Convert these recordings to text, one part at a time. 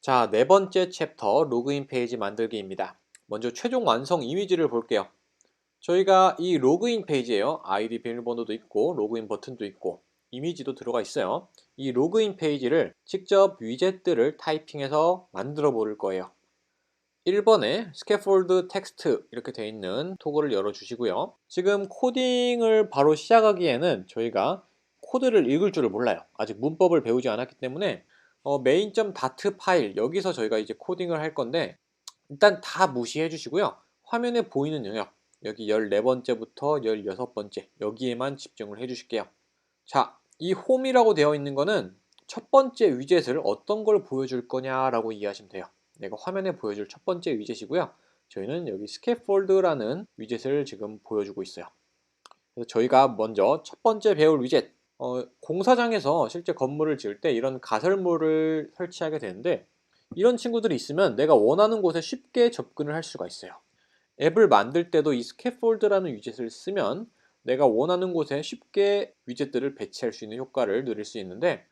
자, 네 번째 챕터 로그인 페이지 만들기입니다. 먼저 최종 완성 이미지를 볼게요. 저희가 이 로그인 페이지에요. 아이디 비밀번호도 있고 로그인 버튼도 있고 이미지도 들어가 있어요. 이 로그인 페이지를 직접 위젯들을 타이핑해서 만들어 볼 거예요. 1번에 스캐폴드 텍스트 이렇게 되어 있는 토글을 열어주시고요. 지금 코딩을 바로 시작하기에는 저희가 코드를 읽을 줄을 몰라요. 아직 문법을 배우지 않았기 때문에 main.dart 파일 여기서 저희가 이제 코딩을 할 건데 일단 다 무시해 주시고요. 화면에 보이는 영역 여기 14번째부터 16번째 여기에만 집중을 해 주실게요. 자, 이 홈이라고 되어 있는 거는 첫 번째 위젯을 어떤 걸 보여줄 거냐라고 이해하시면 돼요. 내가 화면에 보여줄 첫 번째 위젯이고요. 저희는 여기 스캐폴드라는 위젯을 지금 보여주고 있어요. 그래서 저희가 먼저 첫 번째 배울 위젯 공사장에서 실제 건물을 지을 때 이런 가설물을 설치하게 되는데 이런 친구들이 있으면 내가 원하는 곳에 쉽게 접근을 할 수가 있어요. 앱을 만들 때도 이 스캐폴드라는 위젯을 쓰면 내가 원하는 곳에 쉽게 위젯들을 배치할 수 있는 효과를 누릴 수 있는데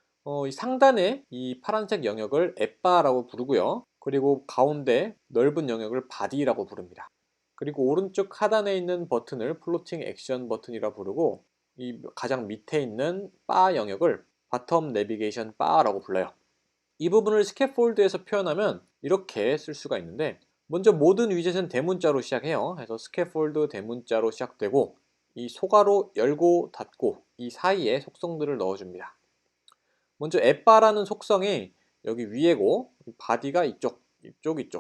이 상단에 이 파란색 영역을 앱바라고 부르고요. 그리고 가운데 넓은 영역을 바디라고 부릅니다. 그리고 오른쪽 하단에 있는 버튼을 플로팅 액션 버튼이라 부르고 이 가장 밑에 있는 바 영역을 바텀 내비게이션 바라고 불러요. 이 부분을 스캐폴드에서 표현하면 이렇게 쓸 수가 있는데 먼저 모든 위젯은 대문자로 시작해요. 그래서 스캐폴드 대문자로 시작되고 이 소괄호 열고 닫고 이 사이에 속성들을 넣어줍니다. 먼저 앱바라는 속성이 여기 위에고 바디가 이쪽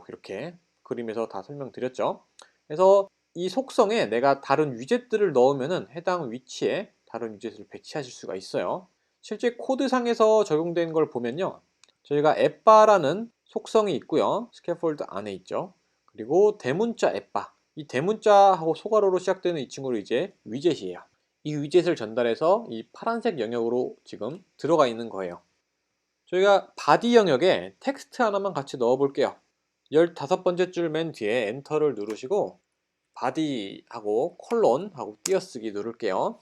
이렇게 그림에서 다 설명드렸죠. 그래서 이 속성에 내가 다른 위젯들을 넣으면 해당 위치에 다른 위젯을 배치하실 수가 있어요. 실제 코드상에서 적용된 걸 보면요. 저희가 앱바라는 속성이 있고요. 스캐폴드 안에 있죠. 그리고 대문자 앱바. 이 대문자하고 소괄호로 시작되는 이 친구를 이제 위젯이에요. 이 위젯을 전달해서 이 파란색 영역으로 지금 들어가 있는 거예요. 저희가 바디 영역에 텍스트 하나만 같이 넣어 볼게요. 15번째 줄 맨 뒤에 엔터를 누르시고 바디하고 콜론하고 띄어쓰기 누를게요.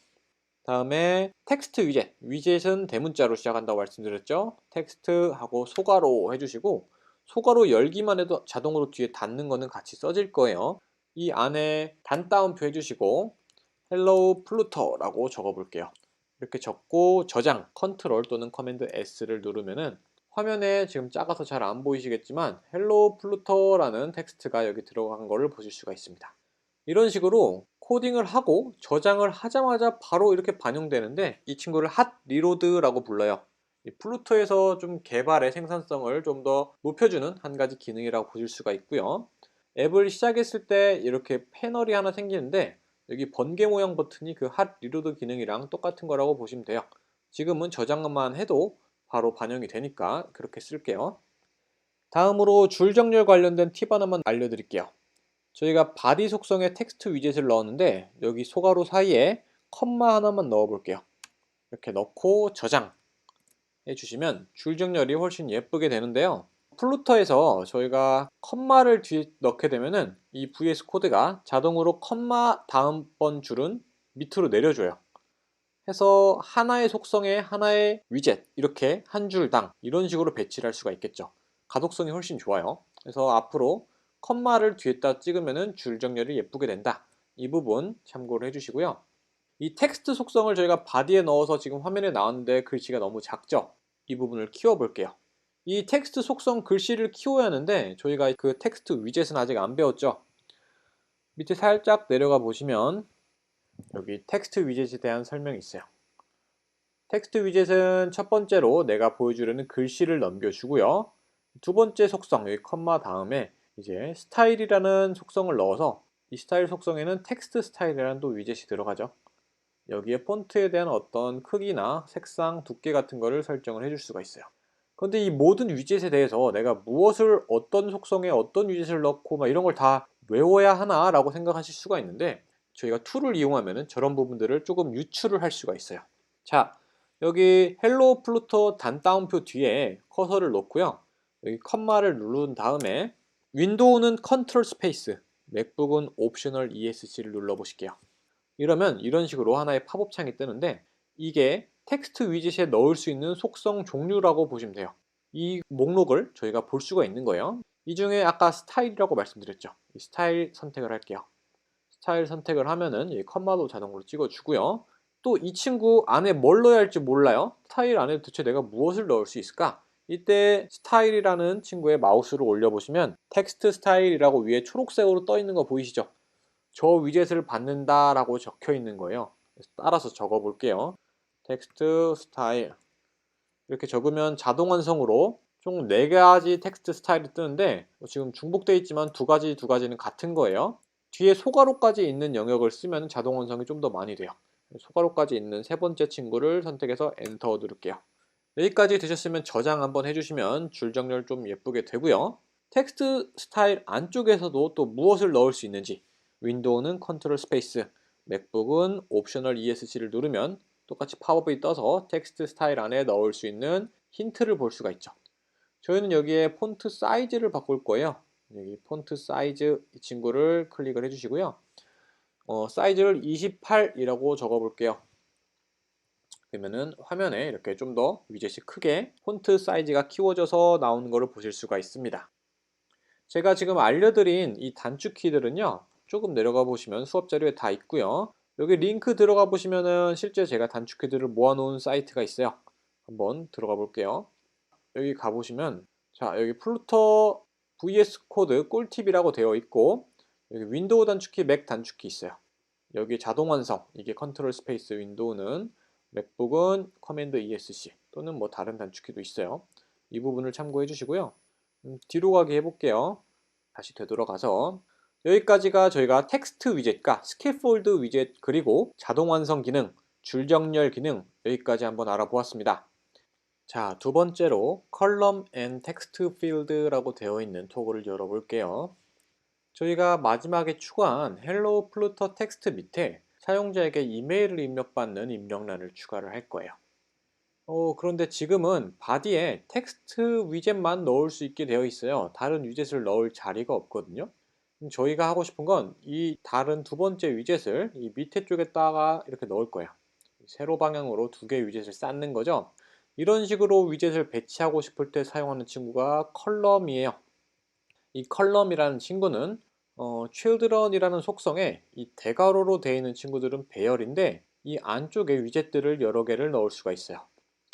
다음에 텍스트 위젯, 위젯은 대문자로 시작한다고 말씀드렸죠. 텍스트하고 소괄호 해주시고 소괄호 열기만 해도 자동으로 뒤에 닫는 거는 같이 써질 거예요. 이 안에 단 따옴표 해주시고 Hello Pluto라고 적어볼게요. 이렇게 적고 저장, 컨트롤 또는 커맨드 S를 누르면은 화면에 지금 작아서 잘 안 보이시겠지만 Hello Pluto라는 텍스트가 여기 들어간 거를 보실 수가 있습니다. 이런 식으로 코딩을 하고 저장을 하자마자 바로 이렇게 반영되는데 이 친구를 핫 리로드라고 불러요. 이 플루토에서 좀 개발의 생산성을 좀 더 높여주는 한 가지 기능이라고 보실 수가 있고요. 앱을 시작했을 때 이렇게 패널이 하나 생기는데 여기 번개 모양 버튼이 그 핫 리로드 기능이랑 똑같은 거라고 보시면 돼요. 지금은 저장만 해도 바로 반영이 되니까 그렇게 쓸게요. 다음으로 줄 정렬 관련된 팁 하나만 알려드릴게요. 저희가 바디 속성에 텍스트 위젯을 넣었는데 여기 소괄호 사이에 컴마 하나만 넣어 볼게요. 이렇게 넣고 저장 해주시면 줄 정렬이 훨씬 예쁘게 되는데요. 플루터에서 저희가 컴마를 뒤에 넣게 되면은 이 VS 코드가 자동으로 컴마 다음번 줄은 밑으로 내려줘요. 해서 하나의 속성에 하나의 위젯 이렇게 한 줄당 이런 식으로 배치를 할 수가 있겠죠. 가독성이 훨씬 좋아요. 그래서 앞으로 컴마를 뒤에다 찍으면 줄 정렬이 예쁘게 된다. 이 부분 참고를 해주시고요. 이 텍스트 속성을 저희가 바디에 넣어서 지금 화면에 나왔는데 글씨가 너무 작죠? 이 부분을 키워볼게요. 이 텍스트 속성 글씨를 키워야 하는데 저희가 그 텍스트 위젯은 아직 안 배웠죠? 밑에 살짝 내려가 보시면 여기 텍스트 위젯에 대한 설명이 있어요. 텍스트 위젯은 첫 번째로 내가 보여주려는 글씨를 넘겨주고요. 두 번째 속성, 여기 컴마 다음에 이제 스타일이라는 속성을 넣어서 이 스타일 속성에는 텍스트 스타일이라는 또 위젯이 들어가죠. 여기에 폰트에 대한 어떤 크기나 색상, 두께 같은 거를 설정을 해줄 수가 있어요. 그런데 이 모든 위젯에 대해서 내가 무엇을 어떤 속성에 어떤 위젯을 넣고 막 이런 걸 다 외워야 하나 라고 생각하실 수가 있는데 저희가 툴을 이용하면 저런 부분들을 조금 유출을 할 수가 있어요. 자, 여기 헬로 플루토 단 따옴표 뒤에 커서를 놓고요. 여기 컴마를 누른 다음에 윈도우는 컨트롤 스페이스, 맥북은 옵셔널 ESC를 눌러 보실게요. 이러면 이런 식으로 하나의 팝업 창이 뜨는데 이게 텍스트 위젯에 넣을 수 있는 속성 종류라고 보시면 돼요. 이 목록을 저희가 볼 수가 있는 거예요. 이 중에 아까 스타일이라고 말씀드렸죠. 이 스타일 선택을 할게요. 스타일 선택을 하면은 이 컴마도 자동으로 찍어주고요. 또 이 친구 안에 뭘 넣어야 할지 몰라요. 스타일 안에 도대체 내가 무엇을 넣을 수 있을까? 이때 스타일이라는 친구의 마우스를 올려보시면 텍스트 스타일이라고 위에 초록색으로 떠 있는 거 보이시죠? 저 위젯을 받는다 라고 적혀 있는 거예요. 따라서 적어 볼게요. 텍스트 스타일 이렇게 적으면 자동 완성으로 총 4가지 텍스트 스타일이 뜨는데 지금 중복되어 있지만 두 가지는 같은 거예요. 뒤에 소괄호까지 있는 영역을 쓰면 자동 완성이 좀 더 많이 돼요. 소괄호까지 있는 세 번째 친구를 선택해서 엔터 누를게요. 여기까지 되셨으면 저장 한번 해주시면 줄 정렬 좀 예쁘게 되고요. 텍스트 스타일 안쪽에서도 또 무엇을 넣을 수 있는지 윈도우는 컨트롤 스페이스, 맥북은 옵셔널 ESC를 누르면 똑같이 팝업이 떠서 텍스트 스타일 안에 넣을 수 있는 힌트를 볼 수가 있죠. 저희는 여기에 폰트 사이즈를 바꿀 거예요. 여기 폰트 사이즈 이 친구를 클릭을 해주시고요. 사이즈를 28이라고 적어 볼게요. 그러면은 화면에 이렇게 좀 더 위젯이 크게 폰트 사이즈가 키워져서 나오는 것을 보실 수가 있습니다. 제가 지금 알려드린 이 단축 키들은요, 조금 내려가 보시면 수업 자료에 다 있고요. 여기 링크 들어가 보시면은 실제 제가 단축 키들을 모아놓은 사이트가 있어요. 한번 들어가 볼게요. 여기 가보시면 자, 여기 플루터 VS 코드 꿀팁이라고 되어 있고 여기 윈도우 단축키, 맥 단축키 있어요. 여기 자동 완성, 이게 컨트롤 스페이스 윈도우는, 맥북은 커맨드 ESC 또는 뭐 다른 단축키도 있어요. 이 부분을 참고해 주시고요. 뒤로 가기 해볼게요. 다시 되돌아가서 여기까지가 저희가 텍스트 위젯과 스캐폴드 위젯 그리고 자동 완성 기능, 줄 정렬 기능 여기까지 한번 알아보았습니다. 자, 두 번째로 컬럼 앤 텍스트 필드라고 되어 있는 토글을 열어볼게요. 저희가 마지막에 추가한 헬로 플루터 텍스트 밑에 사용자에게 이메일을 입력받는 입력란을 추가를 할 거예요. 그런데 지금은 바디에 텍스트 위젯만 넣을 수 있게 되어 있어요. 다른 위젯을 넣을 자리가 없거든요. 저희가 하고 싶은 건 이 다른 두 번째 위젯을 이 밑에 쪽에다가 이렇게 넣을 거예요. 세로 방향으로 두 개의 위젯을 쌓는 거죠. 이런 식으로 위젯을 배치하고 싶을 때 사용하는 친구가 컬럼이에요. 이 컬럼이라는 친구는 children이라는 속성에 이 대괄호로 되어 있는 친구들은 배열인데 이 안쪽에 위젯들을 여러 개를 넣을 수가 있어요.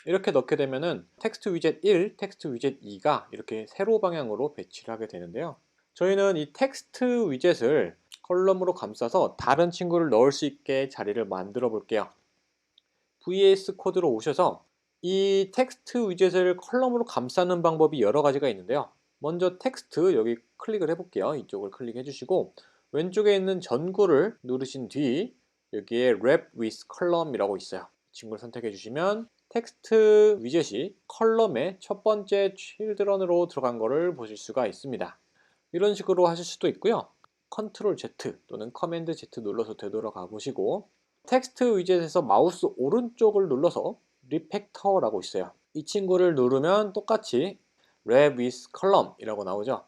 이렇게 넣게 되면은 텍스트 위젯 1, 텍스트 위젯 2가 이렇게 세로 방향으로 배치를 하게 되는데요. 저희는 이 텍스트 위젯을 컬럼으로 감싸서 다른 친구를 넣을 수 있게 자리를 만들어 볼게요. VS 코드로 오셔서 이 텍스트 위젯을 컬럼으로 감싸는 방법이 여러 가지가 있는데요. 먼저 텍스트 여기 클릭을 해볼게요. 이쪽을 클릭해 주시고 왼쪽에 있는 전구를 누르신 뒤 여기에 Wrap with Column이라고 있어요. 이 친구를 선택해 주시면 텍스트 위젯이 컬럼의 첫 번째 children으로 들어간 것을 보실 수가 있습니다. 이런 식으로 하실 수도 있고요. 컨트롤 Z 또는 커맨드 Z 눌러서 되돌아가 보시고 텍스트 위젯에서 마우스 오른쪽을 눌러서 리팩터라고 있어요. 이 친구를 누르면 똑같이 Wrap with Column 이라고 나오죠.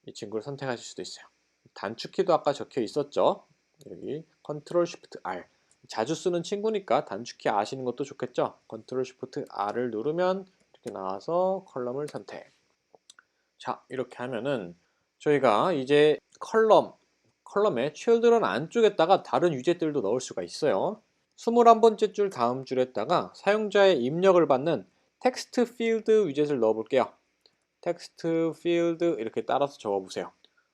이 친구를 선택하실 수도 있어요. 단축키도 아까 적혀 있었죠. 여기 컨트롤 쉬프트 R 자주 쓰는 친구니까 단축키 아시는 것도 좋겠죠. 컨트롤 쉬프트 R을 누르면 이렇게 나와서 컬럼을 선택. 자, 이렇게 하면은 저희가 이제 컬럼의 children 안쪽에다가 다른 위젯들도 넣을 수가 있어요. 21번째 줄 다음 줄에다가 사용자의 입력을 받는 텍스트 필드 위젯을 넣어 볼게요. 텍스트 필드 이렇게 따라서 적어 보세요.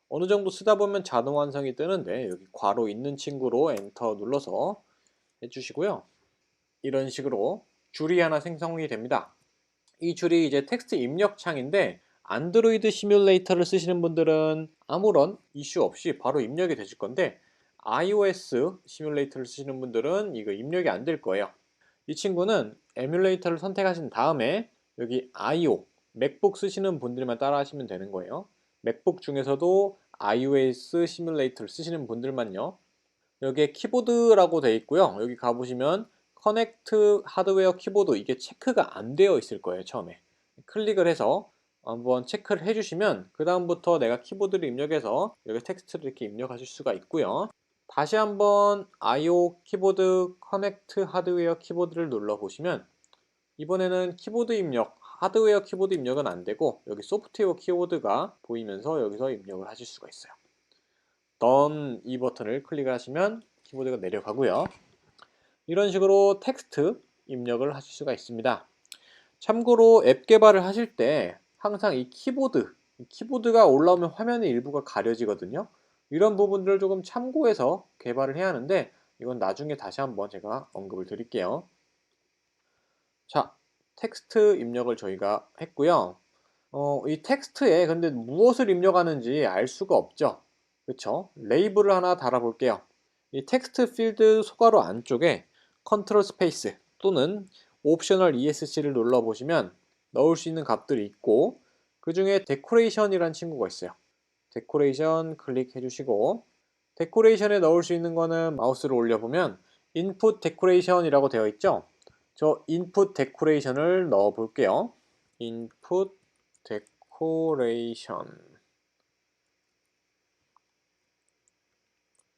어느 정도 쓰다 보면 자동 완성이 뜨는데 여기 괄호 있는 친구로 엔터 눌러서 해주시고요. 이런 식으로 줄이 하나 생성이 됩니다. 이 줄이 이제 텍스트 입력 창인데 안드로이드 시뮬레이터를 쓰시는 분들은 아무런 이슈 없이 바로 입력이 되실 건데 iOS 시뮬레이터를 쓰시는 분들은 이거 입력이 안 될 거예요. 이 친구는 에뮬레이터를 선택하신 다음에 여기 IO, 맥북 쓰시는 분들만 따라 하시면 되는 거예요. 맥북 중에서도 iOS 시뮬레이터를 쓰시는 분들만요. 여기에 키보드라고 되어 있고요. 여기 가보시면 커넥트 하드웨어 키보드 이게 체크가 안 되어 있을 거예요. 처음에 클릭을 해서 한번 체크를 해주시면 그 다음부터 내가 키보드를 입력해서 여기 텍스트를 이렇게 입력하실 수가 있고요. 다시 한번 IO 키보드 커넥트 하드웨어 키보드를 눌러 보시면 이번에는 키보드 입력 하드웨어 키보드 입력은 안 되고 여기 소프트웨어 키보드가 보이면서 여기서 입력을 하실 수가 있어요. Done 이 버튼을 클릭을 하시면 키보드가 내려가고요. 이런 식으로 텍스트 입력을 하실 수가 있습니다. 참고로 앱 개발을 하실 때 항상 이 키보드가 올라오면 화면의 일부가 가려지거든요. 이런 부분들을 조금 참고해서 개발을 해야 하는데 이건 나중에 다시 한번 제가 언급을 드릴게요. 자, 텍스트 입력을 저희가 했고요. 이 텍스트에 근데 무엇을 입력하는지 알 수가 없죠. 그쵸? 레이블을 하나 달아볼게요. 이 텍스트 필드 소괄호 안쪽에 컨트롤 스페이스 또는 옵셔널 ESC를 눌러보시면 넣을 수 있는 값들이 있고 그 중에 데코레이션이라는 친구가 있어요. 데코레이션 클릭해 주시고 데코레이션에 넣을 수 있는 거는 마우스를 올려보면 인풋 데코레이션이라고 되어 있죠. 저 인풋 데코레이션을 넣어 볼게요. 인풋 데코레이션.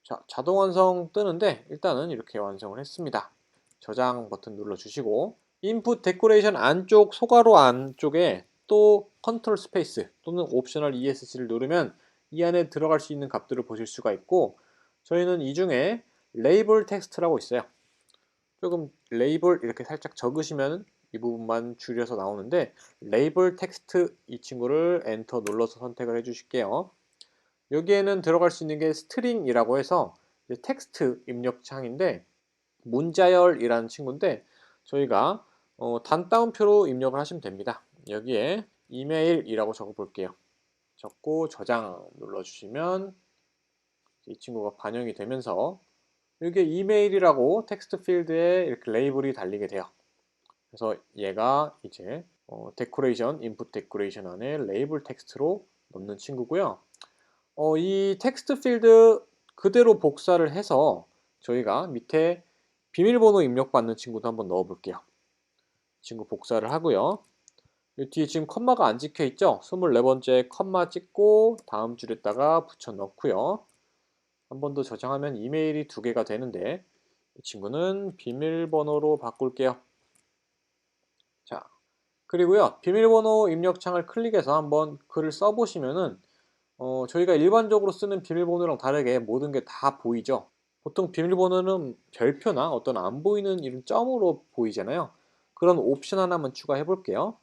자, 자동 완성 뜨는데 일단은 이렇게 완성을 했습니다. 저장 버튼 눌러주시고 인풋 데코레이션 안쪽 소괄호 안쪽에 또 컨트롤 스페이스 또는 옵셔널 ESC를 누르면 이 안에 들어갈 수 있는 값들을 보실 수가 있고 저희는 이 중에 레이블 텍스트라고 있어요. 조금 레이블 이렇게 살짝 적으시면 이 부분만 줄여서 나오는데 레이블 텍스트 이 친구를 엔터 눌러서 선택을 해 주실게요. 여기에는 들어갈 수 있는 게 스트링이라고 해서 텍스트 입력 창인데 문자열이라는 친구인데 저희가 단따옴표로 입력을 하시면 됩니다. 여기에 이메일이라고 적어 볼게요. 적고 저장 눌러주시면 이 친구가 반영이 되면서 이게 이메일이라고 텍스트 필드에 이렇게 레이블이 달리게 돼요. 그래서 얘가 이제 데코레이션, 인풋 데코레이션 안에 레이블 텍스트로 넣는 친구고요. 이 텍스트 필드 그대로 복사를 해서 저희가 밑에 비밀번호 입력받는 친구도 한번 넣어 볼게요. 친구 복사를 하고요. 이 뒤에 지금 컴마가 안 찍혀 있죠? 24번째 컴마 찍고 다음 줄에다가 붙여 넣고요. 한 번 더 저장하면 이메일이 2개가 되는데 이 친구는 비밀번호로 바꿀게요. 자, 그리고요. 비밀번호 입력창을 클릭해서 한번 글을 써보시면은 저희가 일반적으로 쓰는 비밀번호랑 다르게 모든 게 다 보이죠. 보통 비밀번호는 별표나 어떤 안 보이는 이런 점으로 보이잖아요. 그런 옵션 하나만 추가해 볼게요.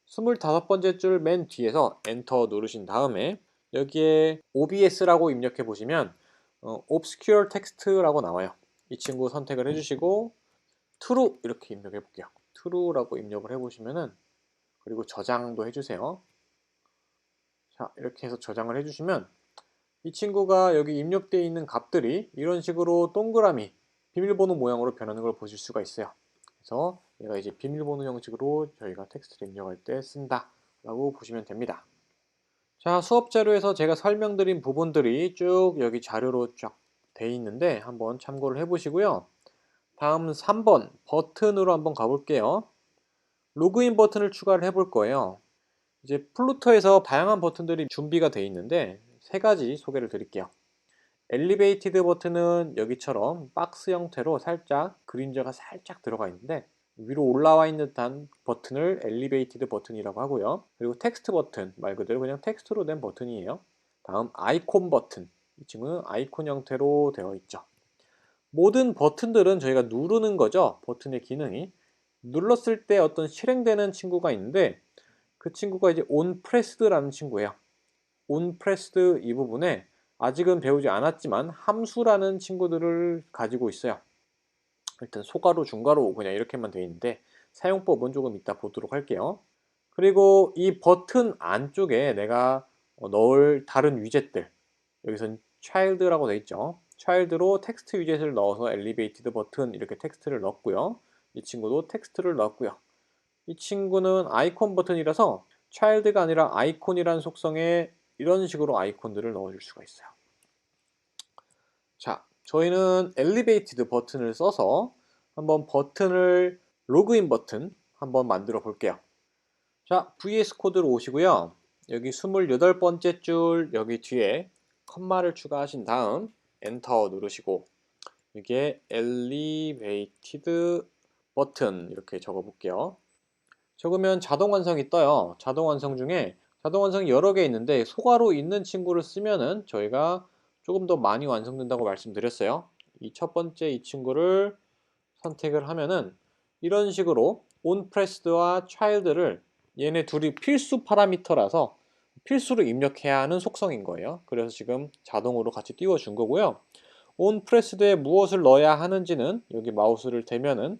25번째 줄 맨 뒤에서 엔터 누르신 다음에 여기에 OBS라고 입력해 보시면 Obscure Text라고 나와요. 이 친구 선택을 해주시고 True 이렇게 입력해 볼게요. True라고 입력을 해보시면은 그리고 저장도 해주세요. 자, 이렇게 해서 저장을 해주시면 이 친구가 여기 입력되어 있는 값들이 이런 식으로 동그라미 비밀번호 모양으로 변하는 걸 보실 수가 있어요. 그래서 얘가 이제 비밀번호 형식으로 저희가 텍스트를 입력할 때 쓴다 라고 보시면 됩니다. 자, 수업 자료에서 제가 설명드린 부분들이 쭉 여기 자료로 쫙 돼 있는데 한번 참고를 해보시고요. 다음 3번 버튼으로 한번 가볼게요. 로그인 버튼을 추가를 해볼 거예요. 이제 플루터에서 다양한 버튼들이 준비가 되어 있는데 세 가지 소개를 드릴게요. 엘리베이티드 버튼은 여기처럼 박스 형태로 살짝 그림자가 살짝 들어가 있는데 위로 올라와 있는 듯한 버튼을 엘리베이티드 버튼이라고 하고요. 그리고 텍스트 버튼 말 그대로 그냥 텍스트로 된 버튼이에요. 다음 아이콘 버튼, 이 친구는 아이콘 형태로 되어 있죠. 모든 버튼들은 저희가 누르는 거죠. 버튼의 기능이 눌렀을 때 어떤 실행되는 친구가 있는데 그 친구가 이제 onPressed라는 친구예요. onPressed 이 부분에 아직은 배우지 않았지만 함수라는 친구들을 가지고 있어요. 일단 소괄호, 중괄호 그냥 이렇게만 되어 있는데 사용법은 조금 이따 보도록 할게요. 그리고 이 버튼 안쪽에 내가 넣을 다른 위젯들 여기선 child라고 되어 있죠. child로 텍스트 위젯을 넣어서 elevated 버튼 이렇게 텍스트를 넣었고요. 이 친구도 텍스트를 넣었고요. 이 친구는 아이콘 버튼이라서 child가 아니라 아이콘이라는 속성에 이런 식으로 아이콘들을 넣어줄 수가 있어요. 자, 저희는 엘리베이티드 버튼을 써서 한번 버튼을 로그인 버튼 한번 만들어 볼게요. 자, VS 코드로 오시고요. 여기 28번째 줄 여기 뒤에 컴마를 추가하신 다음 엔터 누르시고 이게 엘리베이티드 버튼 이렇게 적어 볼게요. 적으면 자동 완성이 떠요. 자동 완성 중에 자동 완성이 여러 개 있는데 소괄호 있는 친구를 쓰면은 저희가 조금 더 많이 완성된다고 말씀드렸어요. 이 첫 번째 이 친구를 선택을 하면은 이런 식으로 onPressed와 child를 얘네 둘이 필수 파라미터라서 필수로 입력해야 하는 속성인 거예요. 그래서 지금 자동으로 같이 띄워준 거고요. onPressed에 무엇을 넣어야 하는지는 여기 마우스를 대면은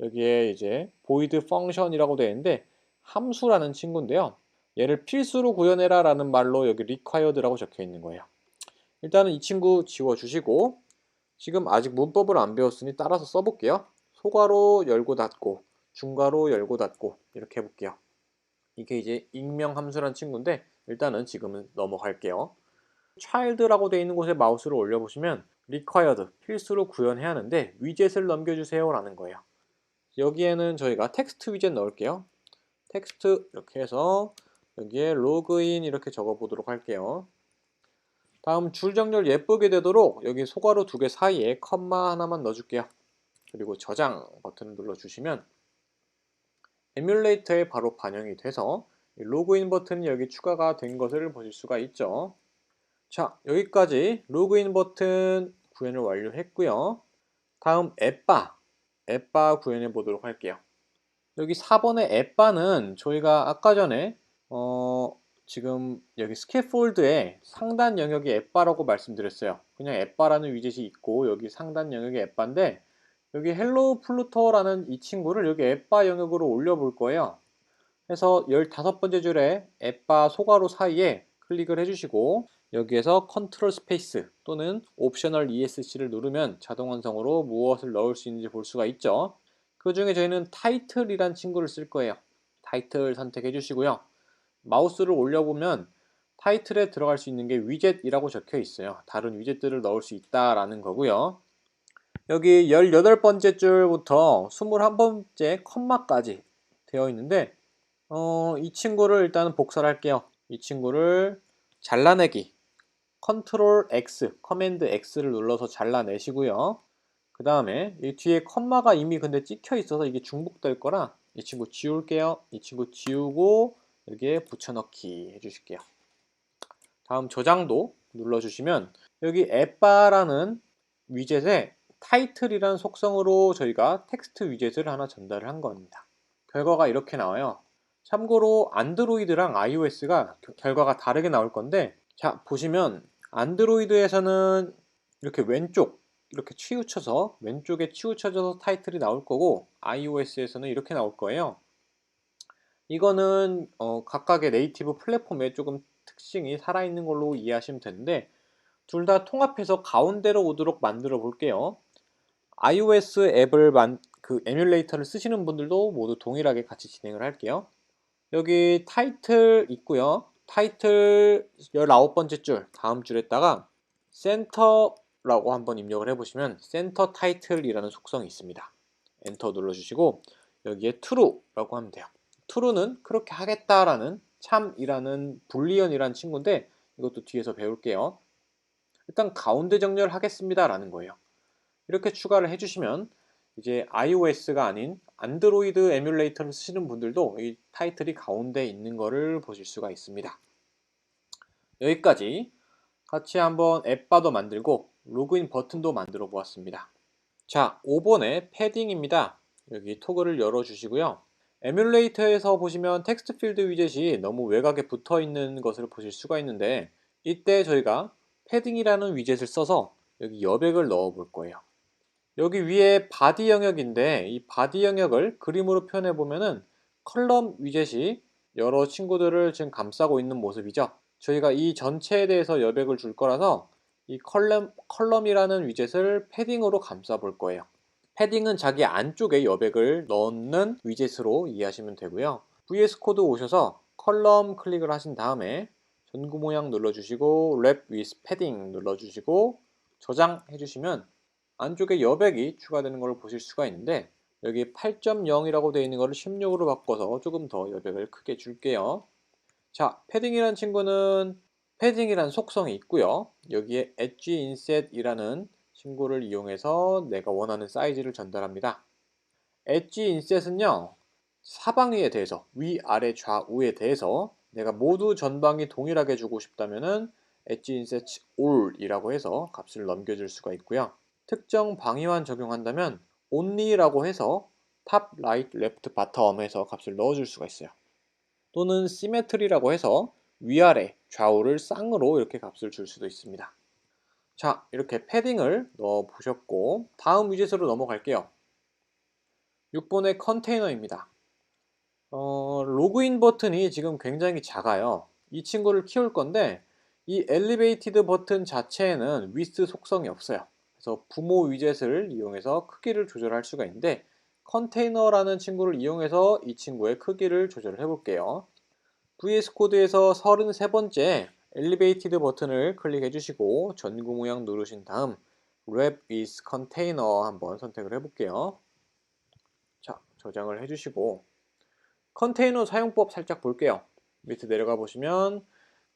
여기에 이제 void function이라고 되어 있는데 함수라는 친구인데요. 얘를 필수로 구현해라 라는 말로 여기 required라고 적혀 있는 거예요. 일단은 이 친구 지워주시고 지금 아직 문법을 안 배웠으니 따라서 써볼게요. 소괄호 열고 닫고 중괄호 열고 닫고 이렇게 해볼게요. 이게 이제 익명 함수란 친구인데 일단은 지금은 넘어갈게요. child라고 되어 있는 곳에 마우스를 올려보시면 required 필수로 구현해야 하는데 위젯을 넘겨주세요 라는 거예요. 여기에는 저희가 텍스트 위젯 넣을게요. 텍스트 이렇게 해서 여기에 로그인 이렇게 적어 보도록 할게요. 다음 줄 정렬 예쁘게 되도록 여기 소괄호 두 개 사이에 컴마 하나만 넣어줄게요. 그리고 저장 버튼을 눌러주시면 에뮬레이터에 바로 반영이 돼서 로그인 버튼이 여기 추가가 된 것을 보실 수가 있죠. 자, 여기까지 로그인 버튼 구현을 완료했고요. 다음 앱바 구현해 보도록 할게요. 여기 4번의 앱바는 저희가 아까 전에 지금 여기 스캐폴드에 상단 영역이 앱바라고 말씀드렸어요. 그냥 앱바라는 위젯이 있고 여기 상단 영역이 앱바인데 여기 헬로 플루토라는 이 친구를 여기 앱바 영역으로 올려볼 거예요. 그래서 15번째 줄에 앱바 소괄호 사이에 클릭을 해주시고 여기에서 컨트롤 스페이스 또는 옵셔널 ESC를 누르면 자동 완성으로 무엇을 넣을 수 있는지 볼 수가 있죠. 그 중에 저희는 타이틀이란 친구를 쓸 거예요. 타이틀 선택해 주시고요. 마우스를 올려보면 타이틀에 들어갈 수 있는 게 위젯이라고 적혀 있어요. 다른 위젯들을 넣을 수 있다라는 거고요. 여기 18번째 줄부터 21번째 컴마까지 되어 있는데 이 친구를 일단 복사를 할게요. 이 친구를 잘라내기 컨트롤 X, 커맨드 X를 눌러서 잘라내시고요. 그 다음에 이 뒤에 컴마가 이미 근데 찍혀 있어서 이게 중복될 거라 이 친구 지울게요. 이 친구 지우고 여기에 붙여넣기 해주실게요. 다음 저장도 눌러주시면 여기 앱바라는 위젯에 타이틀이라는 속성으로 저희가 텍스트 위젯을 하나 전달을 한 겁니다. 결과가 이렇게 나와요. 참고로 안드로이드랑 iOS가 결과가 다르게 나올 건데 자 보시면 안드로이드에서는 이렇게 왼쪽 이렇게 치우쳐서 왼쪽에 치우쳐져서 타이틀이 나올 거고 iOS에서는 이렇게 나올 거예요. 이거는 각각의 네이티브 플랫폼에 조금 특징이 살아있는 걸로 이해하시면 되는데 둘 다 통합해서 가운데로 오도록 만들어 볼게요. iOS 앱을 그 에뮬레이터를 쓰시는 분들도 모두 동일하게 같이 진행을 할게요. 여기 타이틀 있고요. 타이틀 19번째 줄 다음 줄에다가 센터라고 한번 입력을 해보시면 센터 타이틀이라는 속성이 있습니다. 엔터 눌러주시고 여기에 true라고 하면 돼요. true는 그렇게 하겠다라는 참이라는 불리언이라는 친구인데 이것도 뒤에서 배울게요. 일단 가운데 정렬하겠습니다 라는 거예요. 이렇게 추가를 해주시면 이제 iOS가 아닌 안드로이드 에뮬레이터를 쓰시는 분들도 이 타이틀이 가운데 있는 것을 보실 수가 있습니다. 여기까지 같이 한번 앱바도 만들고 로그인 버튼도 만들어 보았습니다. 자, 5번의 패딩입니다. 여기 토글을 열어주시고요. 에뮬레이터에서 보시면 텍스트 필드 위젯이 너무 외곽에 붙어 있는 것을 보실 수가 있는데 이때 저희가 패딩이라는 위젯을 써서 여기 여백을 넣어 볼 거예요. 여기 위에 바디 영역인데 이 바디 영역을 그림으로 표현해 보면은 컬럼 위젯이 여러 친구들을 지금 감싸고 있는 모습이죠. 저희가 이 전체에 대해서 여백을 줄 거라서 이 컬럼이라는 위젯을 패딩으로 감싸 볼 거예요. 패딩은 자기 안쪽에 여백을 넣는 위젯으로 이해하시면 되고요. VS 코드 오셔서 컬럼 클릭을 하신 다음에 전구 모양 눌러주시고 Wrap with Padding 눌러주시고 저장해 주시면 안쪽에 여백이 추가되는 걸 보실 수가 있는데 여기 8.0이라고 되어 있는 것을 16으로 바꿔서 조금 더 여백을 크게 줄게요. 자, 패딩이라는 친구는 패딩이라는 속성이 있고요. 여기에 엣지 인셋이라는 친구를 이용해서 내가 원하는 사이즈를 전달합니다. 엣지 인셋은요. 사방위에 대해서, 위, 아래, 좌우에 대해서 내가 모두 전방이 동일하게 주고 싶다면은 엣지 인셋 all이라고 해서 값을 넘겨줄 수가 있고요. 특정 방위만 적용한다면 only라고 해서 top, right, left, bottom 해서 값을 넣어줄 수가 있어요. 또는 symmetry라고 해서 위아래, 좌우를 쌍으로 이렇게 값을 줄 수도 있습니다. 자, 이렇게 패딩을 넣어 보셨고 다음 위젯으로 넘어갈게요. 6번의 컨테이너입니다. 로그인 버튼이 지금 굉장히 작아요. 이 친구를 키울 건데 이 엘리베이티드 버튼 자체에는 위스 속성이 없어요. 그래서 부모 위젯을 이용해서 크기를 조절할 수가 있는데 컨테이너라는 친구를 이용해서 이 친구의 크기를 조절을 해볼게요. VS 코드에서 33번째 엘리베이티드 버튼을 클릭해 주시고 전구 모양 누르신 다음 Wrap with Container 한번 선택을 해볼게요. 자, 저장을 해주시고 컨테이너 사용법 살짝 볼게요. 밑에 내려가 보시면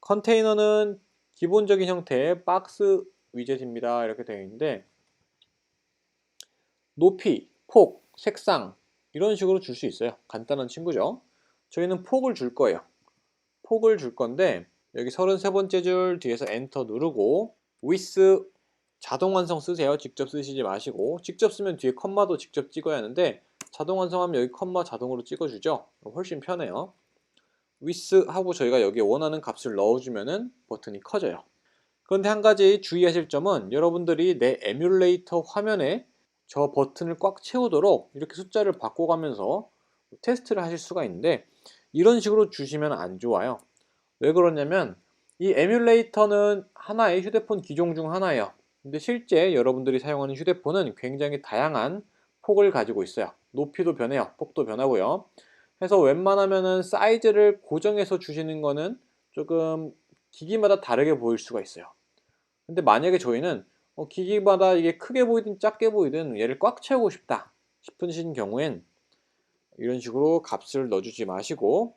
컨테이너는 기본적인 형태의 박스 위젯입니다. 이렇게 되어 있는데 높이, 폭, 색상 이런 식으로 줄 수 있어요. 간단한 친구죠. 저희는 폭을 줄 거예요. 폭을 줄 건데 여기 33번째 줄 뒤에서 엔터 누르고 with 자동 완성 쓰세요. 직접 쓰시지 마시고 직접 쓰면 뒤에 컴마도 직접 찍어야 하는데 자동 완성하면 여기 컴마 자동으로 찍어주죠. 훨씬 편해요. with 하고 저희가 여기에 원하는 값을 넣어주면은 버튼이 커져요. 그런데 한 가지 주의하실 점은 여러분들이 내 에뮬레이터 화면에 저 버튼을 꽉 채우도록 이렇게 숫자를 바꿔가면서 테스트를 하실 수가 있는데 이런 식으로 주시면 안 좋아요. 왜 그러냐면 이 에뮬레이터는 하나의 휴대폰 기종 중 하나예요. 근데 실제 여러분들이 사용하는 휴대폰은 굉장히 다양한 폭을 가지고 있어요. 높이도 변해요. 폭도 변하고요. 그래서 웬만하면은 사이즈를 고정해서 주시는 거는 조금 기기마다 다르게 보일 수가 있어요. 근데 만약에 저희는 기기마다 이게 크게 보이든 작게 보이든 얘를 꽉 채우고 싶다 싶으신 경우엔 이런 식으로 값을 넣어주지 마시고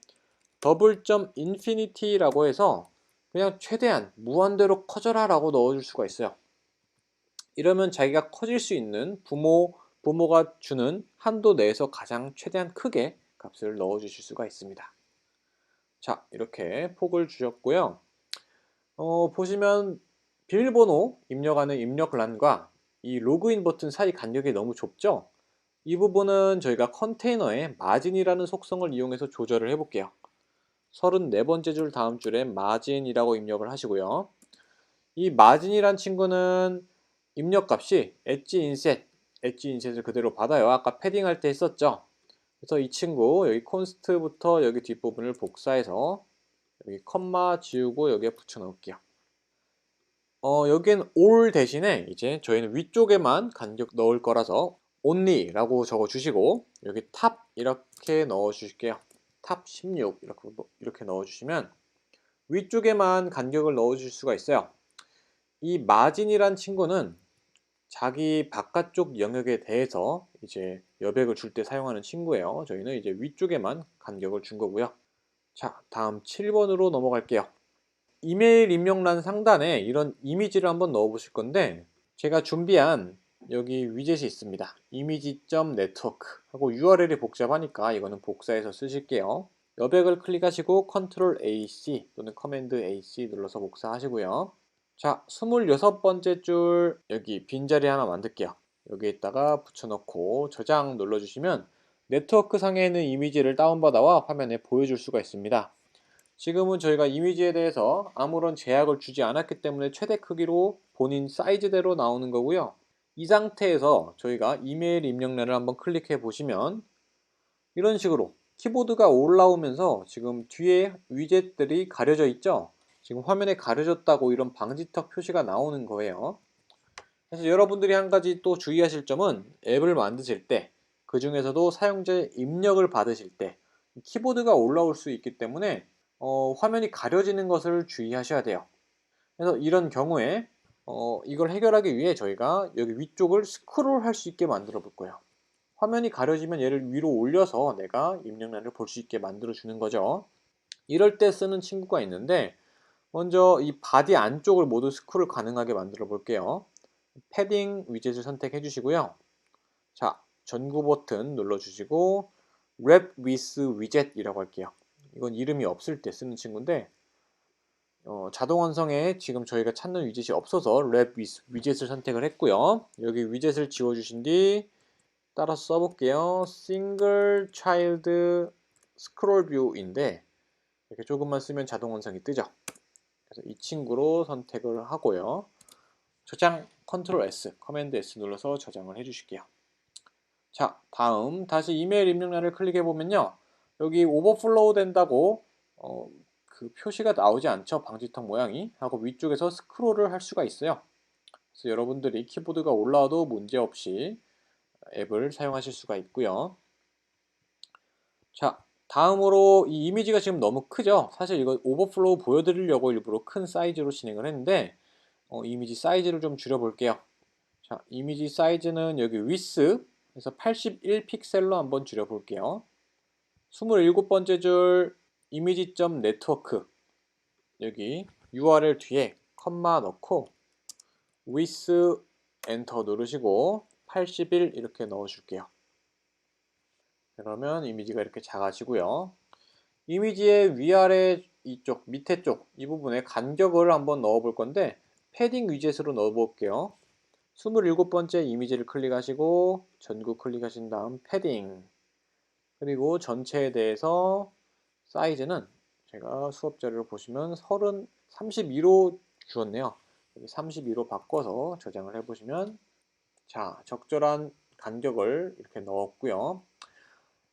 더블점 인피니티라고 해서 그냥 최대한 무한대로 커져라 라고 넣어줄 수가 있어요. 이러면 자기가 커질 수 있는 부모가 주는 한도 내에서 가장 최대한 크게 값을 넣어 주실 수가 있습니다. 자, 이렇게 폭을 주셨고요. 보시면 비밀번호 입력하는 입력란과 이 로그인 버튼 사이 간격이 너무 좁죠? 이 부분은 저희가 컨테이너의 마진이라는 속성을 이용해서 조절을 해볼게요. 34번째 줄 다음 줄에 마진이라고 입력을 하시고요. 이 마진이란 친구는 입력값이 엣지 인셋을 그대로 받아요. 아까 패딩할 때 했었죠. 그래서 이 친구 여기 콘스트부터 여기 뒷부분을 복사해서 여기 컴마 지우고 여기에 붙여 넣을게요. 여기엔 all 대신에 이제 저희는 위쪽에만 간격 넣을 거라서 only라고 적어 주시고 여기 탑 이렇게 넣어 주실게요. 탑 16 이렇게 넣어 주시면 위쪽에만 간격을 넣어 주실 수가 있어요. 이 마진이란 친구는 자기 바깥쪽 영역에 대해서 이제 여백을 줄 때 사용하는 친구예요. 저희는 이제 위쪽에만 간격을 준 거고요. 자, 다음 7번으로 넘어갈게요. 이메일 입력란 상단에 이런 이미지를 한번 넣어 보실 건데 제가 준비한 여기 위젯이 있습니다. 이미지.네트워크 하고 URL이 복잡하니까 이거는 복사해서 쓰실게요. 여백을 클릭하시고 Ctrl AC 또는 Command AC 눌러서 복사하시고요. 자, 26번째 줄 여기 빈자리 하나 만들게요. 여기에다가 붙여넣고 저장 눌러주시면 네트워크 상에 있는 이미지를 다운받아와 화면에 보여줄 수가 있습니다. 지금은 저희가 이미지에 대해서 아무런 제약을 주지 않았기 때문에 최대 크기로 본인 사이즈대로 나오는 거고요. 이 상태에서 저희가 이메일 입력란을 한번 클릭해 보시면 이런 식으로 키보드가 올라오면서 지금 뒤에 위젯들이 가려져 있죠? 지금 화면에 가려졌다고 이런 방지턱 표시가 나오는 거예요. 그래서 여러분들이 한 가지 또 주의하실 점은 앱을 만드실 때, 그 중에서도 사용자의 입력을 받으실 때 키보드가 올라올 수 있기 때문에 화면이 가려지는 것을 주의하셔야 돼요. 그래서 이런 경우에 이걸 해결하기 위해 저희가 여기 위쪽을 스크롤 할 수 있게 만들어 볼 거예요. 화면이 가려지면 얘를 위로 올려서 내가 입력란을 볼 수 있게 만들어 주는 거죠. 이럴 때 쓰는 친구가 있는데 먼저 이 바디 안쪽을 모두 스크롤 가능하게 만들어 볼게요. 패딩 위젯을 선택해 주시고요. 자, 전구 버튼 눌러 주시고 wrap with widget이라고 할게요. 이건 이름이 없을 때 쓰는 친구인데 자동 완성에 지금 저희가 찾는 위젯이 없어서 wrap with widget을 선택을 했고요. 여기 위젯을 지워주신 뒤 따라서 써볼게요. single child scroll view인데 이렇게 조금만 쓰면 자동 완성이 뜨죠. 그래서 이 친구로 선택을 하고요. 저장 Ctrl S, 커맨드 S 눌러서 저장을 해주실게요. 자, 다음 다시 이메일 입력란을 클릭해 보면요, 여기 오버플로우 된다고 그 표시가 나오지 않죠. 방지턱 모양이 하고 위쪽에서 스크롤을 할 수가 있어요. 그래서 여러분들이 키보드가 올라와도 문제없이 앱을 사용하실 수가 있고요. 자, 다음으로 이 이미지가 지금 너무 크죠. 사실 이거 오버플로우 보여드리려고 일부러 큰 사이즈로 진행을 했는데 이미지 사이즈를 좀 줄여 볼게요. 자, 이미지 사이즈는 여기 width 그래서 81픽셀로 한번 줄여 볼게요. 27번째 줄 이미지.네트워크 여기 URL 뒤에 컴마 넣고 with 엔터 누르시고 81 이렇게 넣어줄게요. 그러면 이미지가 이렇게 작아지고요. 이미지의 위아래 이쪽 밑에 쪽 이 부분에 간격을 한번 넣어 볼 건데 패딩 위젯으로 넣어 볼게요. 27번째 이미지를 클릭하시고 전구 클릭하신 다음 패딩 그리고 전체에 대해서 사이즈는 제가 수업 자료를 보시면 32로 주었네요. 여기 32로 바꿔서 저장을 해보시면 자, 적절한 간격을 이렇게 넣었고요.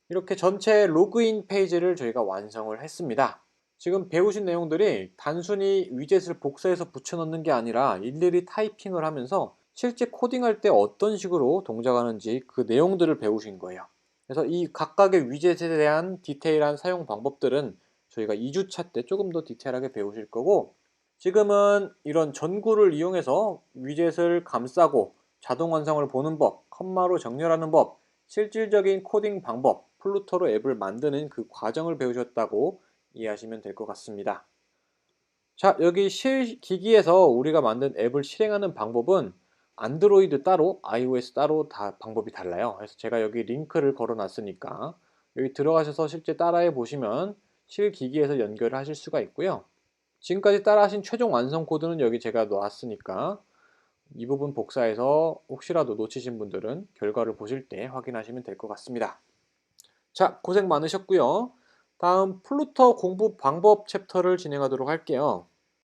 이렇게 전체 로그인 페이지를 저희가 완성을 했습니다. 지금 배우신 내용들이 단순히 위젯을 복사해서 붙여넣는 게 아니라 일일이 타이핑을 하면서 실제 코딩할 때 어떤 식으로 동작하는지 그 내용들을 배우신 거예요. 그래서 이 각각의 위젯에 대한 디테일한 사용 방법들은 저희가 2주차 때 조금 더 디테일하게 배우실 거고, 지금은 이런 전구를 이용해서 위젯을 감싸고 자동 완성을 보는 법, 컴마로 정렬하는 법, 실질적인 코딩 방법, 플루토로 앱을 만드는 그 과정을 배우셨다고 이해하시면 될 것 같습니다. 자, 여기 실기기에서 우리가 만든 앱을 실행하는 방법은 안드로이드 따로, iOS 따로 다 방법이 달라요. 그래서 제가 여기 링크를 걸어 놨으니까 여기 들어가셔서 실제 따라해 보시면 실기기에서 연결을 하실 수가 있고요. 지금까지 따라하신 최종 완성 코드는 여기 제가 놓았으니까 이 부분 복사해서 혹시라도 놓치신 분들은 결과를 보실 때 확인하시면 될 것 같습니다. 자, 고생 많으셨고요. 다음 플루터 공부 방법 챕터를 진행하도록 할게요.